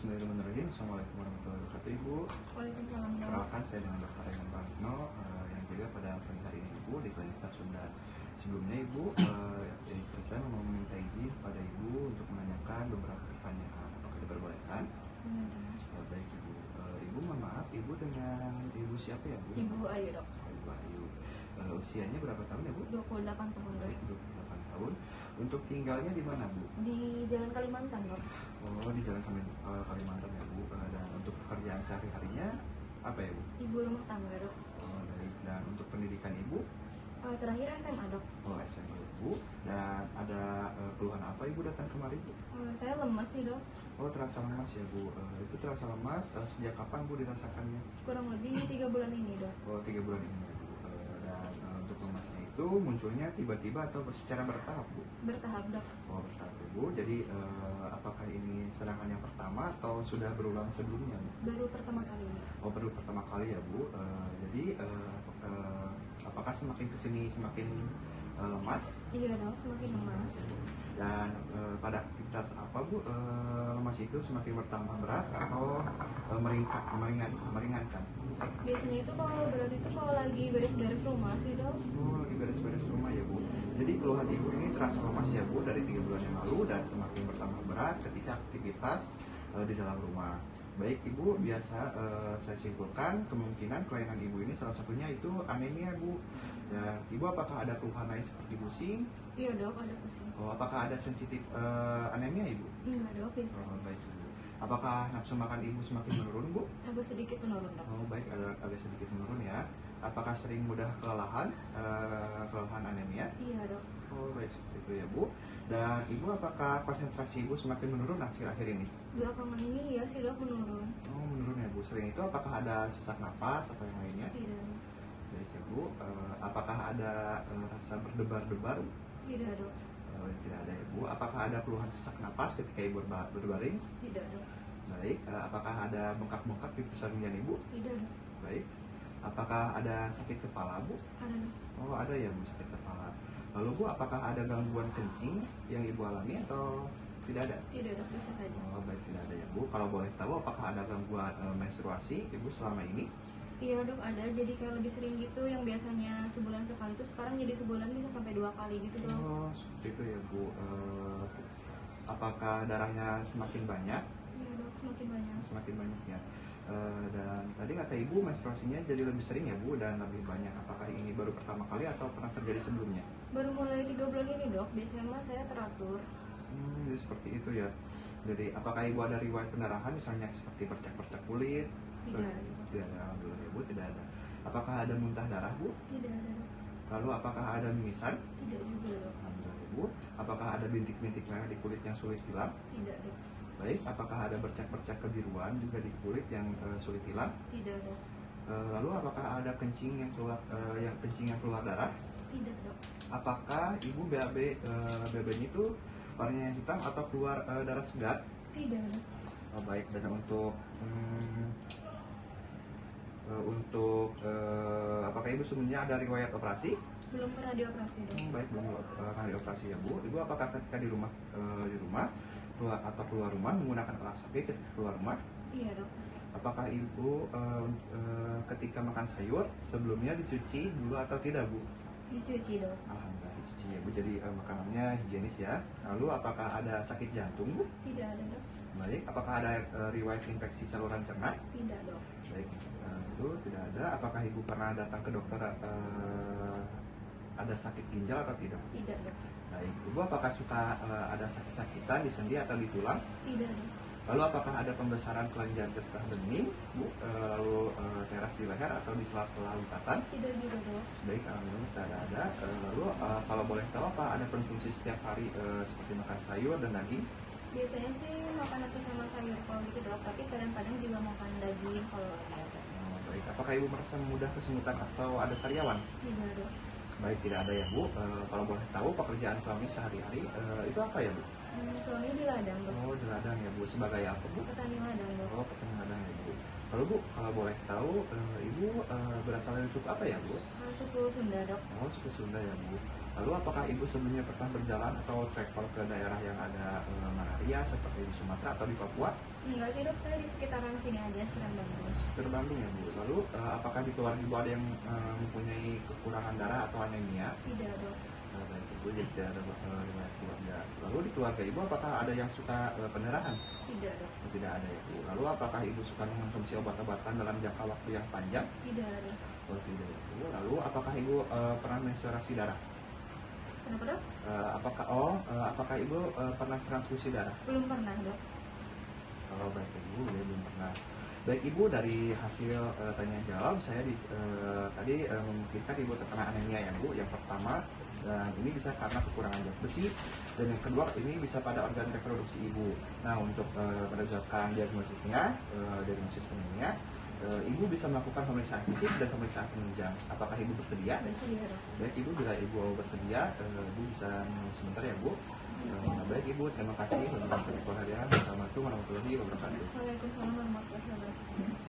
Bismillahirrahmanirrahim. Assalamualaikum warahmatullahi wabarakatuh, Ibu. Waalaikumsalam, Dok. Perkenalkan, saya dengan Dr. Rayhan Prantno yang juga pada pagi hari ini Ibu di Klinik Sunda. Sebelumnya Ibu, saya mau meminta izin pada Ibu untuk menanyakan beberapa pertanyaan. Apakah diperbolehkan? Baik Ibu. Ibu, mohon maaf, Ibu dengan Ibu siapa ya Bu? Ibu Ayu, Dok. Ibu Ayu. Usianya berapa tahun ya Bu? 28 tahun, Dok. Baik, 28 tahun. Untuk tinggalnya di mana Bu? Di Jalan Kalimantan, Dok. Oh, di Jalan Kalimantan ya Bu. Dan untuk pekerjaan sehari-harinya apa ya Bu? Ibu rumah tangga, Dok. Oh, baik. Dan untuk pendidikan Ibu? Terakhir SMA, Dok. Oh, SMA Bu. Dan ada keluhan apa Ibu datang kemari Bu? Saya lemas sih, Dok. Oh, terasa lemas ya Bu. Itu terasa lemas sejak kapan Bu dirasakannya? Kurang lebih 3 bulan ini, Dok. Oh, 3 bulan ini ya Bu. Dan untuk lemasnya itu munculnya tiba-tiba atau secara bertahap Bu? Bertahap, Dok. Oh, bertahap ya Bu. Jadi apakah ini serangan yang pertama atau sudah berulang sebelumnya Bu? Baru pertama kali ini. Oh, baru pertama kali ya Bu. Jadi apakah semakin kesini semakin lemas? Iya, Dok. Semakin lemas. Dan pada aktivitas apa Bu lemas itu semakin bertambah berat atau meringankan? Biasanya itu kalau berat itu kalau lagi beres-beres rumah sih, Dok. Oh, lagi beres-beres rumah ya Bu. Jadi keluhan Ibu ini terasa lemas ya Bu dari 3 bulan yang lalu dan semakin bertambah berat ketika aktivitas di dalam rumah. Baik Ibu, biasa saya simpulkan kemungkinan kelainan Ibu ini salah satunya itu anemia Bu. Dan Ibu apakah ada keluhan lain seperti pusing? Iya, Dok. Ada pusing. Oh, apakah ada sensitif anemia Ibu? Enggak, Dok. Biasa. Oh, baik Bu. Apakah nafsu makan Ibu semakin menurun Bu? Agak sedikit menurun, Dok. Oh, baik, agak sedikit menurun ya. Apakah sering mudah kelelahan, kelelahan anemia? Iya, Dok. Oh, baik, seperti itu ya Bu. Dan Ibu apakah konsentrasi Ibu semakin menurun akhir-akhir ini? Belakangan ini ya sih, Dok, menurun. Oh, menurun ya Bu. Sering itu apakah ada sesak nafas atau yang lainnya? Tidak, Dok. Baik ya Bu. Apakah ada rasa berdebar-debar? Tidak, Dok. Tidak ada ya Bu. Apakah ada keluhan sesak napas ketika Ibu berbaring? Tidak, Dok. Baik. Apakah ada bengkak-bengkak di pusat pemilihan Ibu? Tidak, Dok. Baik. Apakah ada sakit kepala Bu? Ada, Dok. Oh, ada ya Bu, sakit kepala. Lalu Bu, apakah ada gangguan kencing yang Ibu alami atau tidak ada? Tidak, Dok. Bisa saja. Oh, baik, tidak ada ya Bu. Kalau boleh tahu apakah ada gangguan menstruasi Ibu selama ini? Iya, Dok, ada. Jadi kayak lebih sering gitu, yang biasanya sebulan sekali itu sekarang jadi sebulan bisa sampai 2 kali gitu, Dok. Oh, seperti itu ya Bu. Apakah darahnya semakin banyak? Iya, Dok, semakin banyak. Semakin banyak ya. Dan tadi kata Ibu menstruasinya jadi lebih sering ya Bu dan lebih banyak. Apakah ini baru pertama kali atau pernah terjadi sebelumnya? Baru mulai 3 bulan ini, Dok. Biasanya mah saya teratur. Jadi seperti itu ya. Jadi apakah Ibu ada riwayat pendarahan misalnya seperti bercak-bercak kulit? Tidak. Tidak ada, alhamdulillah ya Bu, tidak ada. Apakah ada muntah darah Bu? Tidak ada, Dok. Lalu apakah ada mimisan? Tidak juga, Dok. Alhamdulillah ya Bu. Apakah ada bintik-bintik merah di kulit yang sulit hilang? Tidak, Dok. Baik, apakah ada bercak-bercak kebiruan juga di kulit yang sulit hilang? Tidak, Dok. Lalu apakah ada kencing yang keluar darah? Tidak, Dok. Apakah Ibu BAB-nya itu warnanya hitam atau keluar darah segar? Tidak, Dok. Oh, baik, dan apakah Ibu sebelumnya ada riwayat operasi? Belum pernah dioperasi, Dok. Baik, belum pernah dioperasi ya Bu. Ibu apakah ketika di rumah keluar rumah menggunakan alas kaki ketika keluar rumah? Iya, Dok. Apakah Ibu ketika makan sayur sebelumnya dicuci dulu atau tidak Bu? Dicuci, Dok. Alhamdulillah dicuci ya Bu. Jadi makanannya higienis ya. Lalu apakah ada sakit jantung Bu? Tidak ada, Dok. Baik. Apakah ada riwayat infeksi saluran cerna? Tidak, Dok. Baik. Itu tidak ada. Apakah Ibu pernah datang ke dokter ada sakit ginjal atau tidak? Tidak, Dok. Baik. Ibu apakah suka ada sakit-sakitan di sendi atau di tulang? Tidak, Dok. Lalu apakah ada pembesaran kelenjar getah bening Bu? Lalu teras di leher atau di sela-sela lipatan? Tidak juga, Dok. Baik, alhamdulillah tidak ada. Lalu kalau boleh tahu apa ada konsumsi setiap hari seperti makan sayur dan daging? Biasanya sih makan nasi sama sayur kalau gitu, Dok. Tapi kadang-kadang juga makan daging kalau lagi ada. Oh, baik. Apakah Ibu merasa mudah kesemutan atau ada sariawan? Tidak, Dok. Baik, tidak ada ya Bu. Kalau boleh tahu pekerjaan suami sehari-hari itu apa ya Bu? Suami di ladang, Dok. Oh, di ladang ya Bu. Sebagai apa Bu? Petani ladang, Dok. Oh, petani ladang ya Bu. Lalu Bu, kalau boleh tahu Ibu berasal dari suku apa ya Bu? Suku Sunda, Dok. Oh, suku Sunda ya Bu. Lalu apakah ibu sebelumnya pernah berjalan atau travel ke daerah yang ada malaria seperti di Sumatera atau di Papua? Enggak sih dok, saya di sekitaran sini aja, sekitaran Bandung. Ke Bandung ya bu. Lalu apakah di keluarga ibu ada yang mempunyai kekurangan darah atau anemia? Tidak dok. Baik ibu, jadi tidak ada riwayat keluarga. Lalu di keluarga ibu apakah ada yang suka pendarahan? Tidak dok. Tidak ada ya bu. Lalu apakah ibu suka mengonsumsi obat-obatan dalam jangka waktu yang panjang? Tidak ada. Oh tidak ya bu. Lalu apakah ibu pernah menstruasi darah? Kenapa dok? Apakah ibu pernah transfusi darah? Belum pernah dok. Oh baik ibu, ya belum pernah. Baik ibu, dari hasil tanya jawab saya tadi memungkinkan ibu terkena anemia ya bu. Yang pertama, dan ini bisa karena kekurangan zat besi, dan yang kedua ini bisa pada organ reproduksi ibu. Nah untuk berdasarkan diagnosisnya, diagnosis anemia, ibu bisa melakukan pemeriksaan fisik dan pemeriksaan penunjang. Apakah ibu bersedia? Bersedia dok. Baik ibu, bila ibu bersedia, ibu bisa menunggu sebentar ya bu. Baik ibu, terima kasih. Assalamualaikum warahmatullahi wabarakatuh. Waalaikumsalam warahmatullahi wabarakatuh.